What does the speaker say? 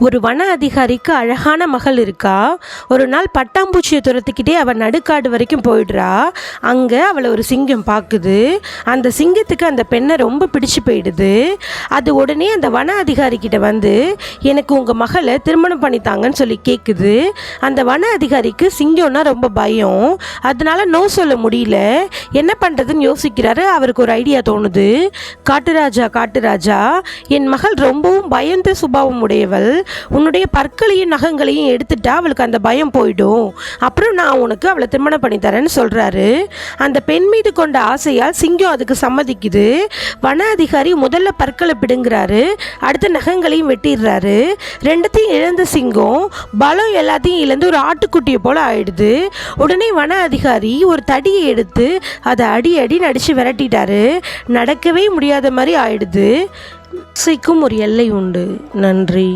ஒரு வன அதிகாரிக்கு அழகான மகள் இருக்கா. ஒரு நாள் பட்டாம்பூச்சியை துரத்திக்கிட்டே அவள் நடுக்காடு வரைக்கும் போயிடுறா. அங்கே அவளை ஒரு சிங்கம் பார்க்குது. அந்த சிங்கத்துக்கு அந்த பெண்ணை ரொம்ப பிடிச்சு போயிடுது. அது உடனே அந்த வன அதிகாரிக்கிட்ட வந்து எனக்கு உங்கள் மகளை திருமணம் பண்ணித்தாங்கன்னு சொல்லி கேட்குது. அந்த வன அதிகாரிக்கு சிங்கம்னா ரொம்ப பயம். அதனால நோ சொல்ல முடியல. என்ன பண்ணுறதுன்னு யோசிக்கிறாரு. அவருக்கு ஒரு ஐடியா தோணுது. காட்டுராஜா, என் மகள் ரொம்பவும் பயந்த சுபாவம் உடையவள். உன்னுடைய பற்களையும் நகங்களையும் எடுத்துட்டா அவளுக்கு அந்த பயம் போயிடும். அப்புறம் நான் உனக்கு அவளை திருமணம் பண்ணி தரேன்னு சொல்கிறாரு. அந்த பெண் மீது கொண்ட ஆசையால் சிங்கம் அதுக்கு சம்மதிக்குது. வன அதிகாரி முதல்ல பற்களை பிடுங்குறாரு, அடுத்த நகங்களையும் வெட்டிடுறாரு. ரெண்டுத்தையும் இழந்த சிங்கம் பலம் எல்லாத்தையும் இழந்து ஒரு ஆட்டுக்குட்டியை போல ஆயிடுது. உடனே வன அதிகாரி ஒரு தடியை எடுத்து அதை அடி நடிச்சு விரட்டிட்டாரு. நடக்கவே முடியாத மாதிரி ஆயிடுது. ஆசைக்கும் ஒரு எல்லை உண்டு. நன்றி.